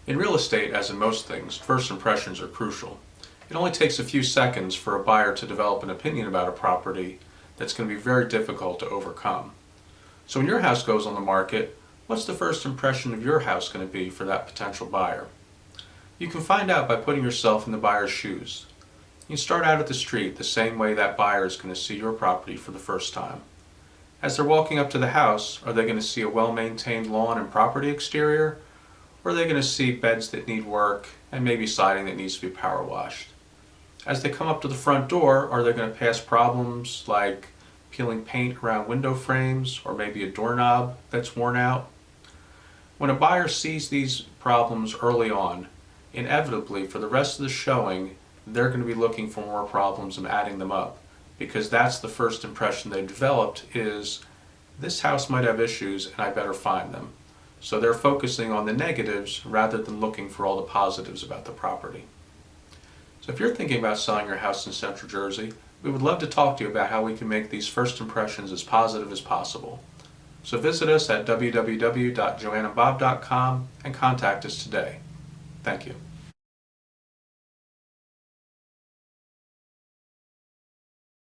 In real estate, as in most things, first impressions are crucial. It only takes a few seconds for a buyer to develop an opinion about a property that's going to be very difficult to overcome. So when your house goes on the market, what's the first impression of your house going to be for that potential buyer? You can find out by putting yourself in the buyer's shoes. You start out at the street the same way that buyer is going to see your property for the first time. As they're walking up to the house, are they going to see a well-maintained lawn and property exterior? Or are they going to see beds that need work and maybe siding that needs to be power washed? As they come up to the front door, are they going to pass problems like peeling paint around window frames or maybe a doorknob that's worn out? When a buyer sees these problems early on, inevitably for the rest of the showing, they're going to be looking for more problems and adding them up, because that's the first impression they developed is, this house might have issues and I better find them. So they're focusing on the negatives rather than looking for all the positives about the property. So if you're thinking about selling your house in Central Jersey, we would love to talk to you about how we can make these first impressions as positive as possible. So visit us at www.joannandbob.com and contact us today. Thank you.